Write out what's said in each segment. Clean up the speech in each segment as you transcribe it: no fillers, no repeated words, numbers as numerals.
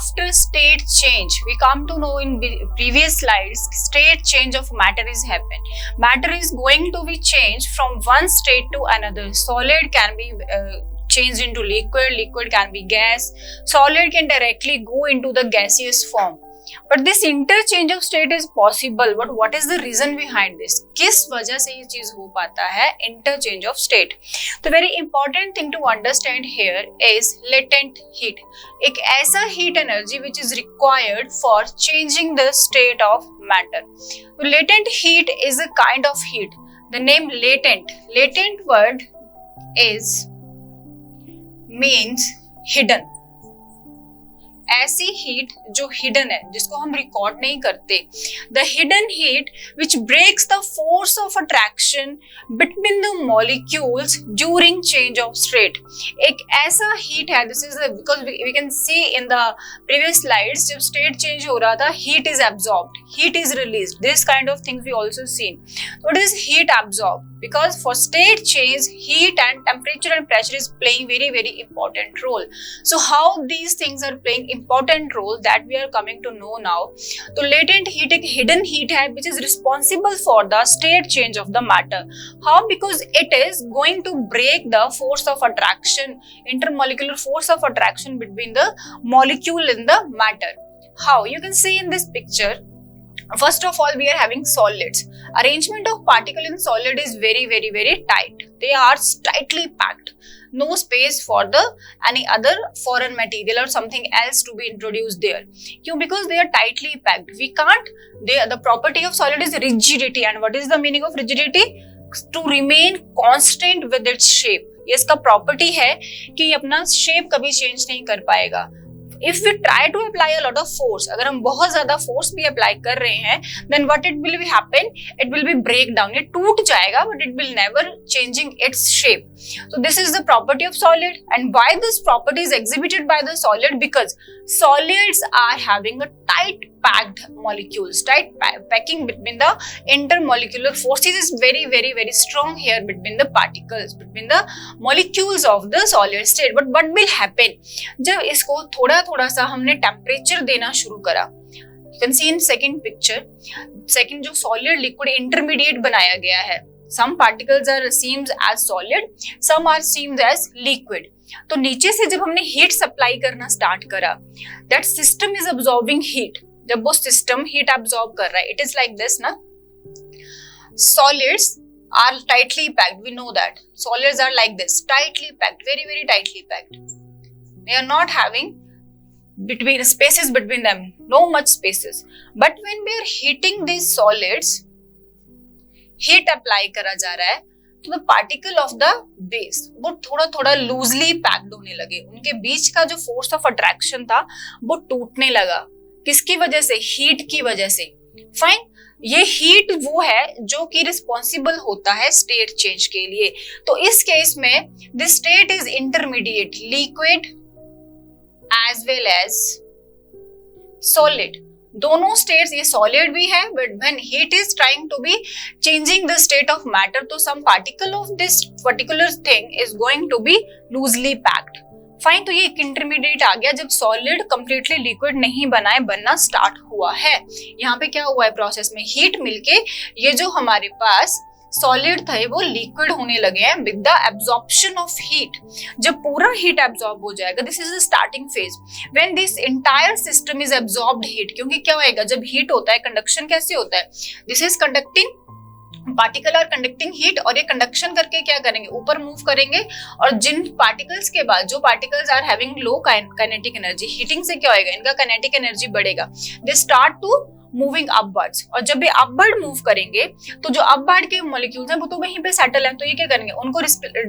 after state change, we come to know in previous slides, state change of matter is happen. Matter is going to be changed from one state to another. Solid can be changed into liquid, liquid can be gas, solid can directly go into the gaseous form. But this interchange of state is possible. But what is the reason behind this? किस वजह से ये चीज हो पाता है interchange of state? The very important thing to understand here is latent heat. एक ऐसा heat energy which is required for changing the state of matter. So latent heat is a kind of heat. The name latent. Latent word is means hidden. ऐसी heat जो hidden है, जिसको हम record नहीं करते. The hidden heat which breaks the force of attraction between the molecules during change of state. एक ऐसा heat है, this is because we can see in the previous slides, जब स्टेट चेंज हो रहा था heat is absorbed, heat is released. This kind of things we also seen. So it is heat absorbed because for state change, heat and temperature and pressure is playing very important role. So how these things are playing important role, that we are coming to know now. So latent heat एक hidden heat है which is responsible for the state change of the matter. How? Because it is going to break the force of attraction, intermolecular force of attraction between the molecule in the matter. How? You can see in this picture. First of all, we are having solids. Arrangement of particle in solid is very tight. They are tightly packed. No space for the any other foreign material or something else to be introduced there. Kyun? Because they are tightly packed. We can't. The property of solid is rigidity. And what is the meaning of rigidity? To remain constant with its shape. ये इसका property है कि ये अपना shape कभी change नहीं कर पाएगा. If we try to apply a lot of force, अगर हम बहुत ज्यादा force भी apply कर रहे हैं, then what it will be happen? It will be break down. ये टूट जाएगा, but it will never changing its shape. So this is the property of solid. And why this property is exhibited by the solid? Because solids are having a tight packed molecules. Tight packing between the intermolecular forces is very strong here between the particles, between the molecules of the solid state. But what will happen? जब इसको थोड़ा सा हमने temperature देना शुरू करा, you can see in second picture, second जो solid liquid intermediate बनाया गया है. Some particles are seen as solid, some are seen as liquid. तो नीचे से जब हमने heat supply करना start करा, that system is absorbing heat. जब वो system heat absorb कर रहा है, it is like this ना. Solids are tightly packed. We know that solids are like this, tightly packed, very tightly packed. They are not having between spaces between them, no much spaces. But when we are heating these solids, heat apply करा जा रहा है, तो the particle of the base वो थोड़ा loosely packed होने लगे. उनके बीच का जो force of attraction था वो टूटने लगा. किसकी वजह से? हीट की वजह से. फाइन. ये हीट वो है जो कि रिस्पॉन्सिबल होता है स्टेट चेंज के लिए. तो इस केस में this state is intermediate, liquid as well as solid. दोनों स्टेट्स, ये सॉलिड भी है, but when heat is trying to be changing the state of matter, तो some particle of this particular thing is going to be loosely packed. Fine. तो ये एक intermediate आ गया जब सॉलिड कंप्लीटली लिक्विड नहीं बनना स्टार्ट हुआ है. यहाँ पे क्या हुआ है प्रोसेस में? हीट मिलके ये जो हमारे पास सॉलिड थे वो लिक्विड होने लगे हैं with the absorption of heat. जब पूरा हीट एब्जॉर्ब हो जाएगा, this is the starting phase when this entire system is absorbed heat. क्योंकि क्या होएगा जब हीट होता है, कंडक्शन कैसे होता है? This is conducting, particle are conducting heat, और ये कंडक्शन करके क्या करेंगे? ऊपर मूव करेंगे. और जिन पार्टिकल्स के बाद जो particles are having low kinetic energy, heating से क्या होएगा? इनका काइनेटिक एनर्जी बढ़ेगा. They start to moving upwards. और जब ये अपवर्ड मूव करेंगे तो जो अपवर्ड के मॉलिक्यूल्स हैं वो तो वहीं पे सेटल हैं, तो ये क्या करेंगे? उनको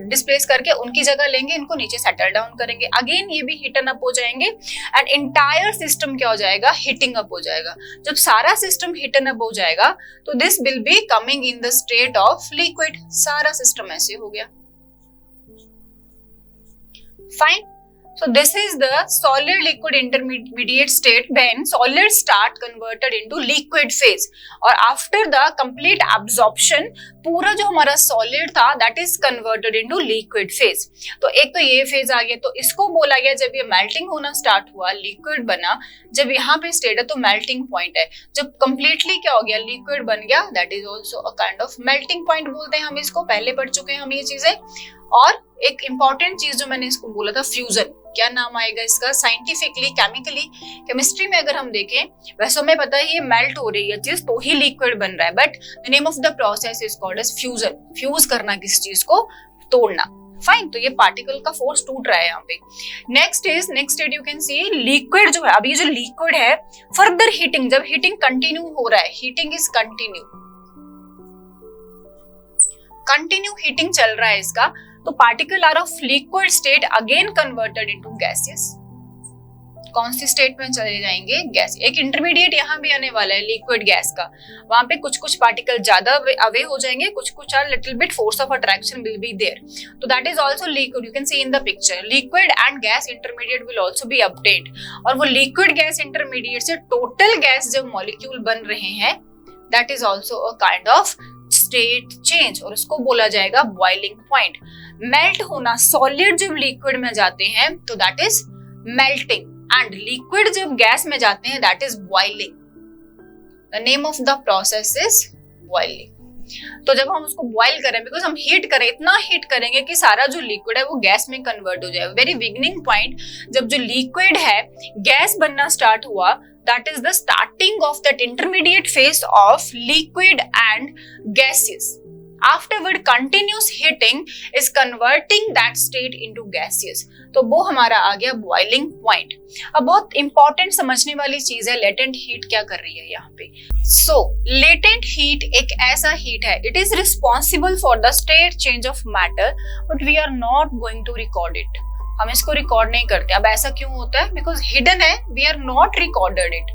डिस्प्लेस करके उनकी जगह लेंगे, इनको नीचे सेटल डाउन करेंगे. अगेन ये भी हीटन अप हो जाएंगे एंड एंटायर सिस्टम क्या हो जाएगा? हीटिंग अप हो जाएगा. जब सारा सिस्टम हीटन अप हो जाएगा तो this will be coming in the state of liquid. सारा सिस्टम ऐसे हो गया. Fine. So this is the solid liquid intermediate state when solids start converted into liquid phase. और after the complete absorption पूरा जो हमारा solid था that is converted into liquid phase. तो एक तो ये phase आ गया, तो इसको बोला गया जब ये melting होना start हुआ, liquid बना, जब यहाँ पे state है तो melting point है, जब completely क्या हो गया, liquid बन गया, that is also a kind of melting point बोलते हैं हम इसको, पहले पढ़ चुके हैं हम ये चीजें. और एक इंपॉर्टेंट चीज जो मैंने इसको बोला था फ्यूजन, क्या नाम आएगा इसका साइंटिफिकली, केमिकली, केमिस्ट्री में अगर हम देखें वैसे हमें पता है ये मेल्ट हो रही है चीज तो ही लिक्विड बन रहा है, but the name of the process is called as fusion. Fuse करना किस चीज को, तोड़ना. फाइन, तो ये पार्टिकल का फोर्स टूट रहा है यहाँ पे. Next state you can C liquid जो है, अभी जो लिक्विड है फर्दर हीटिंग, जब हीटिंग कंटिन्यू हो रहा है, हीटिंग इज कंटिन्यू हीटिंग चल रहा है इसका, तो particle are of liquid state again converted into gases. कौन सी स्टेट में चले जाएंगे, गैस. एक इंटरमीडिएट यहाँ भी आने वाला है लिक्विड गैस का, वहां पे कुछ पार्टिकल ज्यादा अवे हो जाएंगे, कुछ are little bit force of attraction will be there, तो that is also liquid. You can see in the picture liquid and gas intermediate will also be obtained. और वो लिक्विड गैस इंटरमीडिएट से total gas जब molecule बन रहे हैं, that is also a kind of state change, और उसको बोला जाएगा बॉइलिंग पॉइंट. मेल्ट होना, सॉलिड जब लिक्विड में जाते हैं तो that is melting, and liquid जब गैस में जाते हैं that is boiling. The name of the process is boiling. तो जब हम उसको बॉइल करें, बिकॉज हम हीट करें, इतना हीट करेंगे कि सारा जो लिक्विड है वो गैस में कन्वर्ट हो जाए. वेरी बिगिनिंग पॉइंट, जब जो लिक्विड है गैस बनना स्टार्ट हुआ, that is the starting of that intermediate phase of liquid and gases. Afterward continuous heating is converting that state into gaseous. तो वो हमारा आ गया boiling point. अब बहुत important समझने वाली चीज है latent heat क्या कर रही है यहाँ पे. So latent heat एक ऐसा heat है, it is responsible for the state change of matter, but we are not going to record it. हम इसको रिकॉर्ड नहीं करते. अब ऐसा क्यों होता है, बिकॉज हिडन है, we are not recorded it.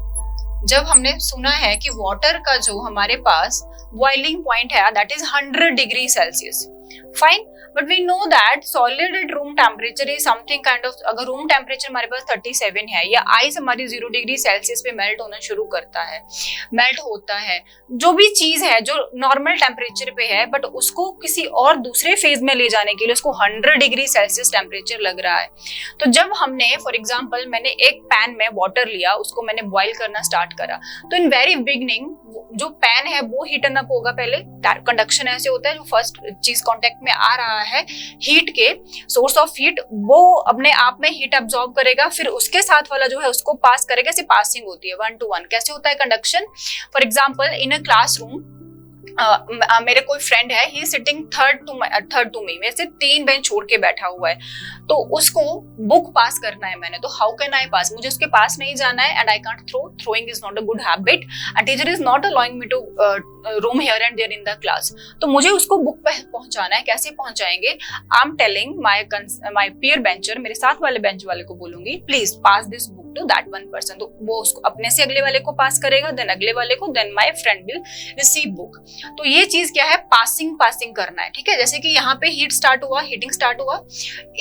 जब हमने सुना है कि वाटर का जो हमारे पास बॉइलिंग पॉइंट है that is 100 degree Celsius, fine, but we know that solid at room temperature is something kind of, अगर रूम टेम्परेचर हमारे पास 37 है या आइस हमारी 0 डिग्री सेल्सियस पे मेल्ट होना शुरू करता है, मेल्ट होता है, जो भी चीज है जो नॉर्मल टेम्परेचर पे है बट उसको किसी और दूसरे फेज में ले जाने के लिए उसको 100 डिग्री सेल्सियस टेम्परेचर लग रहा है. तो जब हमने फॉर एग्जाम्पल मैंने एक पैन में वाटर लिया, उसको मैंने बॉइल करना स्टार्ट करा, तो इन वेरी बिगनिंग जो पैन है वो हीटन अप होगा. पहले कंडक्शन ऐसे होता है, जो फर्स्ट चीज कांटेक्ट में आ रहा है हीट के सोर्स ऑफ हीट, वो अपने आप में हीट अब्सॉर्ब करेगा, फिर उसके साथ वाला जो है उसको पास करेगा. ऐसे पासिंग होती है 1 to 1. कैसे होता है conduction, for example in a classroom मेरे कोई फ्रेंड है, ही सिटिंग थर्ड टू मी, मेरे से 3 बेंच छोड़ के बैठा हुआ है, तो उसको बुक पास करना है मैंने, तो हाउ कैन आई पास, मुझे उसके पास नहीं जाना है and I can't throwing is not a good habit and teacher is not allowing me to roam here and there in the class. तो मुझे उसको बुक पे पहुंचाना है. कैसे पहुंचाएंगे, I am telling my peer bencher, मेरे साथ वाले बेंच वाले को बोलूंगी please pass this book to that one person, तो वो उसको अपने से अगले वाले को पास करेगा, देन अगले वाले को, then my friend will receive book. तो ये चीज क्या है, पासिंग करना है. ठीक है, जैसे कि यहाँ पे हीटिंग स्टार्ट हुआ,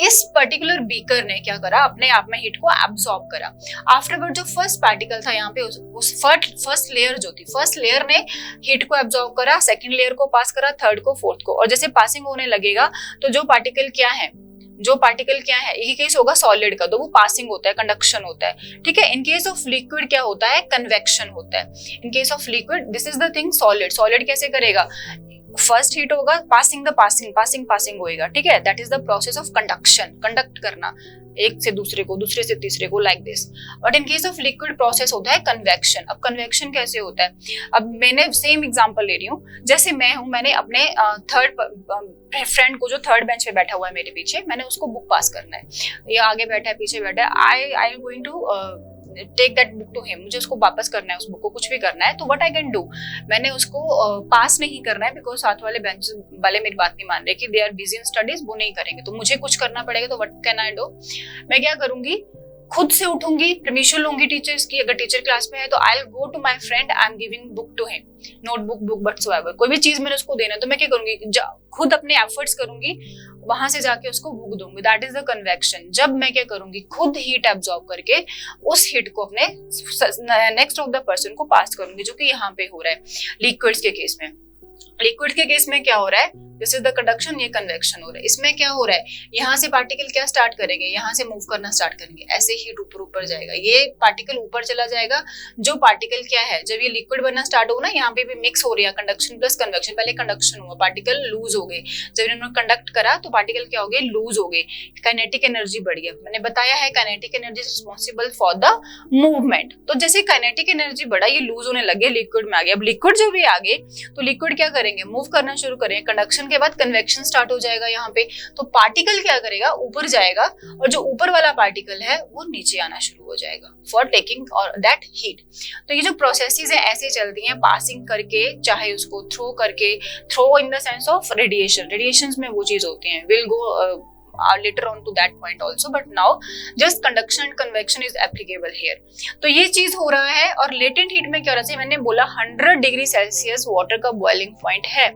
इस पर्टिकुलर बीकर ने क्या करा, अपने आप में हीट को एब्सॉर्ब करा. आफ्टरवर्ड जो फर्स्ट पार्टिकल था यहाँ पे, उस फर्स्ट लेयर जो थी, फर्स्ट लेयर ने हीट को एब्सॉर्ब करा, सेकंड लेयर को पास करा, थर्ड को, फोर्थ को, और जैसे पासिंग होने लगेगा तो जो पार्टिकल क्या है, एक केस होगा सॉलिड का, तो वो पासिंग होता है, कंडक्शन होता है. ठीक है, इन केस ऑफ लिक्विड क्या होता है, कन्वेक्शन होता है. In case of liquid this is the thing, solid कैसे करेगा, फर्स्ट हीट होगा, पासिंग होएगा. ठीक है, that is the process of conduction, conduct करना एक से दूसरे को, दूसरे से तीसरे को, like this. But in case of liquid process होता है कन्वेक्शन. अब कन्वेक्शन कैसे होता है, अब मैंने सेम एग्जांपल ले रही हूँ, जैसे मैं हूँ, मैंने अपने थर्ड फ्रेंड को जो थर्ड बेंच पे बैठा हुआ है मेरे पीछे, मैंने उसको बुक पास करना है, ये आगे बैठा है, पीछे बैठा है, I am going to take that book to him, मुझे उसको वापस करना है, उस बुक को कुछ भी करना है, तो व्हाट आई कैन डू, मैंने उसको पास नहीं करना है, बिकॉज साथ वाले बेंच वाले मेरी बात नहीं मान रहे कि they are busy in studies, वो नहीं करेंगे, तो मुझे कुछ करना पड़ेगा. तो व्हाट कैन आई डू, मैं क्या करूंगी, खुद से उठूंगी, परमिशन लूंगी टीचर्स की, अगर टीचर क्लास में है तो I will go to my friend, I am giving book to him, notebook, book whatsoever, कोई भी चीज मैंने उसको देना है तो मैं क्या करूंगी, खुद अपने एफर्ट्स करूंगी, वहां से जाके उसको बुक दूंगी। That is the convection. जब मैं क्या करूंगी, खुद हीट एब्जॉर्ब करके उस हीट को अपने नेक्स्ट ऑफ द पर्सन को पास करूंगी, जो कि यहाँ पे हो रहा है लिक्विड्स के केस में। लिक्विड के केस में क्या हो रहा है, दिस इज द कंडक्शन, ये कन्वेक्शन हो रहा है। इसमें क्या हो रहा है, यहाँ से पार्टिकल क्या स्टार्ट करेंगे, यहाँ से मूव करना स्टार्ट करेंगे, ऐसे हीट ऊपर ऊपर जाएगा, ये पार्टिकल ऊपर चला जाएगा। जो पार्टिकल क्या है, जब ये लिक्विड बनना स्टार्ट हो ना, यहाँ पे भी मिक्स हो रही है कंडक्शन प्लस कन्वेक्शन। पहले कंडक्शन हुआ, पार्टिकल लूज हो गए, जब इन्होंने कंडक्ट करा तो पार्टिकल क्या हो गए, लूज हो गए, काइनेटिक एनर्जी बढ़ गया। मैंने बताया है kinetic energy is responsible for the movement. तो जैसे काइनेटिक एनर्जी बढ़ा, ये लूज होने लगे, लिक्विड में आ गया। अब लिक्विड जब ये आ गए तो लिक्विड क्या करेंगे, मूव करना शुरू करेंगे। कंडक्शन के बाद कन्वेक्शन स्टार्ट हो जाएगा यहाँ पे, तो पार्टिकल क्या करेगा, ऊपर जाएगा, और जो ऊपर वाला पार्टिकल है वो नीचे आना शुरू हो जाएगा फॉर टेकिंग और दैट हीट। तो ये जो प्रोसेसेस है ऐसे चलती हैं, पासिंग करके, चाहे उसको थ्रो करके, throw in the sense of radiation, radiations में वो चीज होती हैं, will go later on to that point also, but now just conduction and convection is applicable here। तो ये चीज हो रहा है। और लेटेंट हीट में क्या हो रहा है, मैंने बोला 100 डिग्री सेल्सियस वाटर का बॉइलिंग पॉइंट है,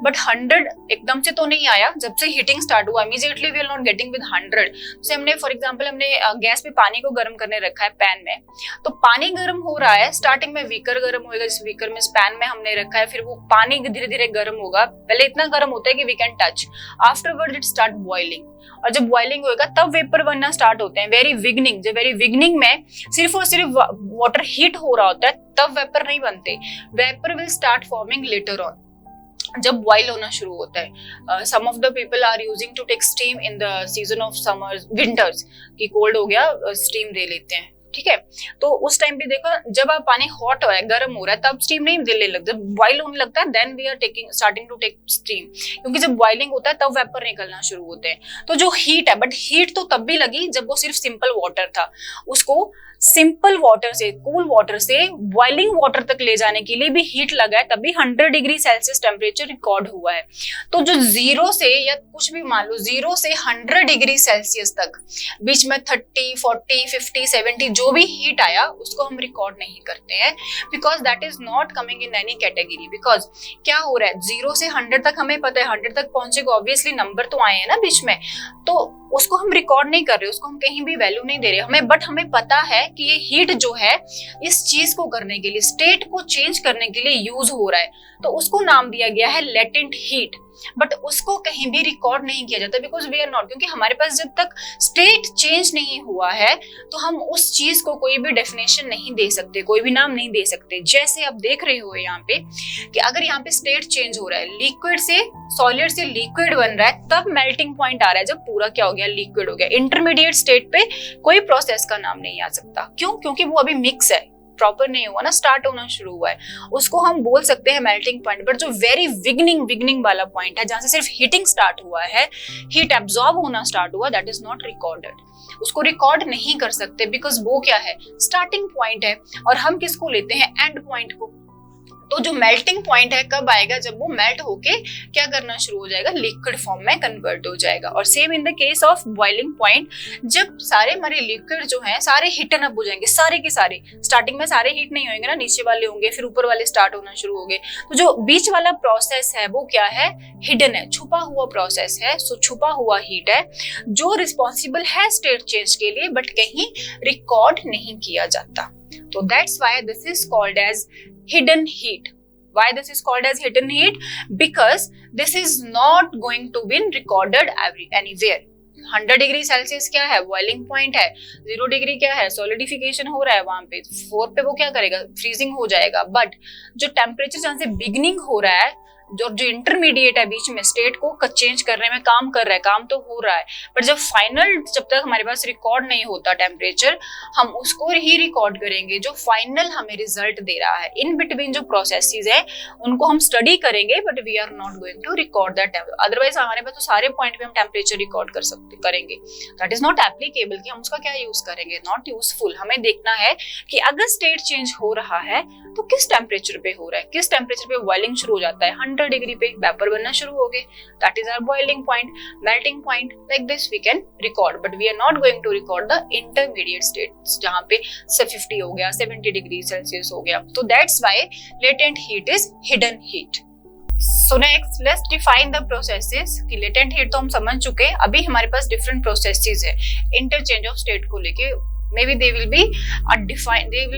बट 100 एकदम से तो नहीं आया। जब से हीटिंग स्टार्ट हुआ immediately we are not getting with 100। जैसे हमने फॉर एग्जांपल हमने गैस पे पानी को गर्म करने रखा है पैन में, तो पानी गर्म हो रहा है, स्टार्टिंग में वीकर गर्म होएगा, जिस वीकर में पैन में हमने रखा है, फिर वो पानी धीरे धीरे गर्म होगा। पहले इतना गर्म होता है कि we can touch, afterward it start boiling, और जब बॉइलिंग होएगा तब वेपर बनना स्टार्ट होते हैं। वेरी बिगनिंग में सिर्फ और सिर्फ वाटर हीट हो रहा होता है, तब वेपर नहीं बनते। Vapour will start forming later on, जब बॉइल होना शुरू होता है। Some of the people are using to take steam in the season of summer winters, कि कोल्ड हो गया स्टीम ले लेते हैं, ठीक है। तो उस टाइम पे देखो, जब आप पानी हॉट हो रहा है, गर्म हो रहा है, तब स्टीम नहीं देने लगता, जब बॉइल होने लगता है then we are starting to take steam, क्योंकि जब बॉइलिंग होता है तब वेपर निकलना शुरू होते हैं। तो जो हीट है, बट हीट तो तब भी लगी जब वो सिर्फ सिंपल वाटर था, उसको सिंपल वाटर से, कूल वाटर से बॉइलिंग वाटर तक ले जाने के लिए भी हीट लगा है, तभी 100 डिग्री सेल्सियस टेम्परेचर रिकॉर्ड हुआ है। तो जो 0 से, या कुछ भी मान लो, 0 से 100 डिग्री सेल्सियस तक बीच में 30, 40, 50, 70 जो भी हीट आया उसको हम रिकॉर्ड नहीं करते हैं, because that is not coming in any category. Because क्या हो रहा है, 0 से 100 तक हमें पता है 100 तक पहुंचेगा, ऑब्वियसली नंबर तो आए हैं ना बीच में, तो उसको हम रिकॉर्ड नहीं कर रहे, उसको हम कहीं भी वैल्यू नहीं दे रहे हमें, बट हमें पता है कि ये हीट जो है इस चीज को करने के लिए, स्टेट को चेंज करने के लिए यूज हो रहा है, तो उसको नाम दिया गया है लेटेंट हीट। बट उसको कहीं भी रिकॉर्ड नहीं किया जाता, बिकॉज वी आर नॉट, क्योंकि हमारे पास जब तक स्टेट चेंज नहीं हुआ है तो हम उस चीज को कोई भी डेफिनेशन नहीं दे सकते, कोई भी नाम नहीं दे सकते। जैसे आप देख रहे हो यहाँ पे कि अगर यहाँ पे स्टेट चेंज हो रहा है, लिक्विड से सॉलिड से लिक्विड बन रहा है, तब मेल्टिंग पॉइंट आ रहा है जब पूरा क्या हो गया, लिक्विड हो गया। इंटरमीडिएट स्टेट पे कोई प्रोसेस का नाम नहीं आ सकता, क्यों, क्योंकि वो अभी मिक्स है, प्रॉपर नहीं हुआ ना, स्टार्ट होना शुरू हुआ है, उसको हम बोल सकते हैं मेल्टिंग पॉइंट। बट जो वेरी बिगनिंग वाला पॉइंट है, जहां से सिर्फ हीटिंग स्टार्ट हुआ है, हीट एब्जॉर्ब होना स्टार्ट हुआ, दैट इज नॉट रिकॉर्डेड, उसको रिकॉर्ड नहीं कर सकते, बिकॉज वो क्या है, स्टार्टिंग पॉइंट है, और हम किसको लेते हैं, एंड पॉइंट को। तो जो मेल्टिंग पॉइंट है कब आएगा, जब वो मेल्ट होके क्या करना शुरू हो जाएगा, लिक्विड फॉर्म में कन्वर्ट हो जाएगा। और same in the case of boiling point, जब सारे हमारे लिक्विड जो हैं सारे हीटन अप हो जाएंगे, सारे के सारे, स्टार्टिंग में सारे हीट नहीं होंगे ना, नीचे वाले होंगे, फिर ऊपर वाले स्टार्ट होना शुरू हो गए। तो जो बीच वाला प्रोसेस है वो क्या है, हिडन है, छुपा हुआ प्रोसेस है। सो छुपा हुआ हीट है जो रिस्पॉन्सिबल है स्टेट चेंज के लिए, बट कहीं रिकॉर्ड नहीं किया जाता। So that's why this is called as hidden heat. Why this is called as hidden heat? Because this is not going to be recorded anywhere. 100 degree Celsius क्या है, boiling point है, 0 degree क्या है, solidification हो रहा है वहां पे, 4 पे वो क्या करेगा, फ्रीजिंग हो जाएगा। बट जो टेम्परेचर जहां से बिगनिंग हो रहा है, जो इंटरमीडिएट है बीच में, स्टेट को चेंज करने में काम कर रहा है, काम तो हो रहा है, पर जब फाइनल, जब तक हमारे पास रिकॉर्ड नहीं होता टेम्परेचर, हम उसको ही रिकॉर्ड करेंगे जो फाइनल हमें रिजल्ट दे रहा है। इन बिटवीन जो प्रोसेसेस है उनको हम स्टडी करेंगे, but we are not going to record that. Otherwise हमारे पास तो सारे पॉइंट पे हम टेम्परेचर रिकॉर्ड करेंगे, दैट इज नॉट एप्लीकेबल, कि हम उसका क्या यूज करेंगे, नॉट यूजफुल। हमें देखना है कि अगर स्टेट चेंज हो रहा है तो किस टेम्परेचर पे हो रहा है, किस टेम्परेचर पे बॉइलिंग शुरू हो जाता है। 100 200 डिग्री पे वेपर बनना शुरू हो गए, that is our boiling point, melting point. Like this we can record, but we are not going to record the intermediate states जहां पे 50 हो गया, 70 डिग्री सेल्सियस हो गया. तो that's why latent heat is hidden heat. So next let's define the processes. कि latent heat तो हम समझ चुके हैं, अभी हमारे पास डिफरेंट प्रोसेसेस है इंटरचेंज ऑफ स्टेट को लेके. Maybe they will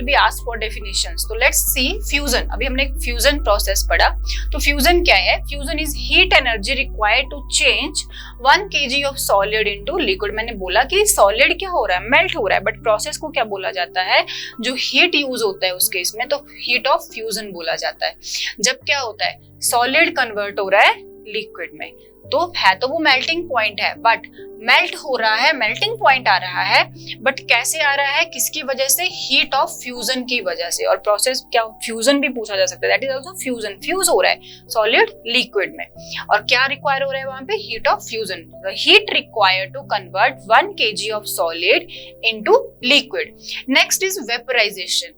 be asked for definitions. तो let's see fusion. अभी हमने एक fusion process पढ़ा. तो fusion क्या है? Fusion is heat energy required to change 1 kg of solid into liquid. मैंने बोला कि solid क्या हो रहा है, melt हो रहा है, बट process को क्या बोला जाता है, जो heat use होता है उस केस में तो heat of fusion बोला जाता है. जब क्या होता है, solid convert हो रहा है liquid में, तो है तो वो मेल्टिंग पॉइंट है, बट मेल्ट हो रहा है, मेल्टिंग पॉइंट आ रहा है, बट कैसे आ रहा है, किसकी वजह से, हीट ऑफ फ्यूजन की वजह से. और प्रोसेस क्या, फ्यूजन भी पूछा जा सकता है, that is also fusion. Fuse हो रहा है सॉलिड लिक्विड में, और क्या रिक्वायर हो रहा है वहां पे, heat of fusion. The heat required to convert 1 kg of solid into liquid. Next is vaporisation.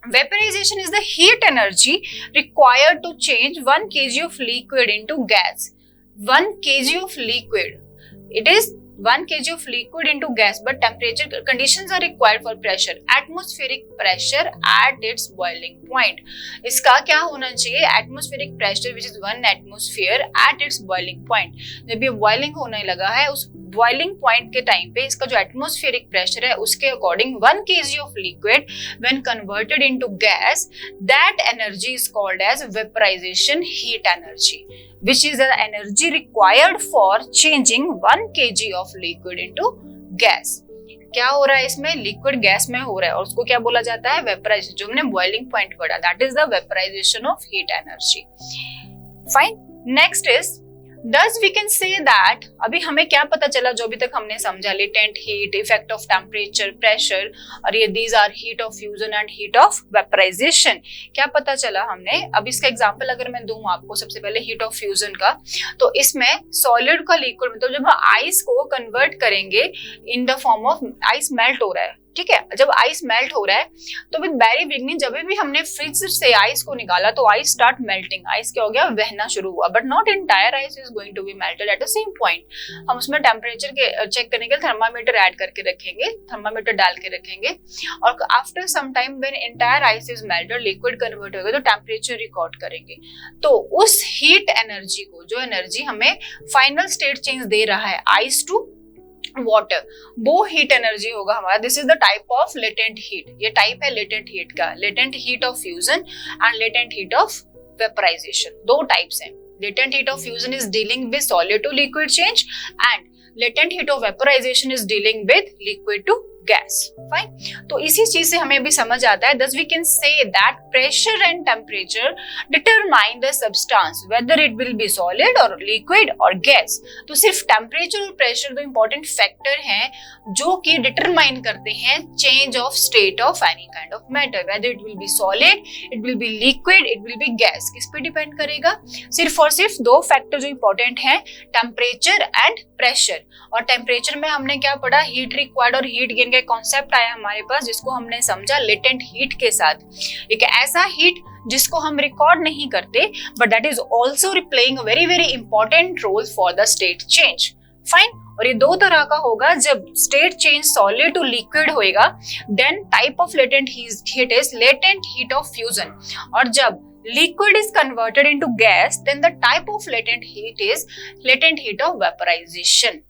Vaporization is the heat energy required to change 1 kg of liquid into gas. 1 kg of liquid. It is 1 kg of liquid into gas, but temperature conditions are required for pressure. Atmospheric pressure at its boiling point. इसका क्या होना चाहिए, atmospheric pressure which is 1 atmosphere at its boiling point. जब ये boiling होने लगा है, उस बॉइलिंग पॉइंट के टाइम पे इसका जो एटमॉस्फेरिक प्रेशर है उसके according 1 kg of liquid when converted into gas, that energy is called as vaporisation heat energy, which is the energy required for changing 1 kg of liquid into gas. क्या हो रहा है इसमें, लिक्विड गैस में हो रहा है, और उसको क्या बोला जाता है, वेपराइजेशन. जो हमने बॉइलिंग पॉइंट पढ़ा, that is the vaporisation of heat energy. Fine. Next is Thus we can say that, अभी हमें क्या पता चला जो अभी तक हमने समझा, latent heat, effect of temperature, pressure, और ये these are heat of fusion and heat of vaporisation. क्या पता चला हमने, अब इसका एग्जांपल अगर मैं दूं आपको, सबसे पहले हीट ऑफ फ्यूजन का, तो इसमें सॉलिड का लिक्विड में, तो जब हम आइस को कन्वर्ट करेंगे in the form of, ice melt हो रहा है, ठीक है, जब आइस मेल्ट हो रहा है तो विद वेरी बिगनिंग जब भी हमने फ्रिज से आइस को निकाला तो आइस स्टार्ट मेल्टिंग, आइस क्या हो गया, बहना शुरू हुआ, but not entire ice is going to be melted at the same point. हम उसमें टेम्परेचर के चेक करने के थर्मामीटर ऐड करके रखेंगे, थर्मामीटर डाल के रखेंगे, और after some time when entire ice is melted, liquid convert होगा, तो टेम्परेचर रिकॉर्ड करेंगे. तो उस हीट एनर्जी को, जो एनर्जी हमें फाइनल स्टेट चेंज दे रहा है आइस टू वाटर, वो हीट एनर्जी होगा हमारा. This is the type of latent heat. ये टाइप है लेटेंट हीट का, latent heat of fusion and latent heat of vaporisation. दो टाइप्स हैं. Latent heat of fusion is dealing with solid to liquid change, and latent heat of vaporisation is dealing with liquid to gas. Fine. तो इसी चीज से हमें भी समझ आता है, thus we can say that pressure and temperature determine the substance whether it will be solid or liquid or gas. तो सिर्फ टेम्परेचर और प्रेशर दो इंपॉर्टेंट फैक्टर हैं जो कि डिटरमाइन करते हैं change of state of any kind of matter, whether it will be solid, it will be liquid, it will be gas. किस पे डिपेंड करेगा, सिर्फ और सिर्फ दो फैक्टर जो इंपॉर्टेंट हैं, टेम्परेचर एंड प्रेशर. और टेम्परेचर में हमने क्या पढ़ा, हीट रिक्वायर्ड और हीट गेन का कॉन्सेप्ट आया हमारे पास, जिसको हमने समझा लेटेंट हीट के साथ. एक ऐसा हीट जिसको हम रिकॉर्ड नहीं करते, but that is also playing a very very important role for the state change. Fine. और ये दो तरह का होगा. जब state change solid to liquid होएगा, then type of latent heat is latent heat of fusion. और जब liquid is converted into gas, then the type of latent heat is latent heat of vaporization.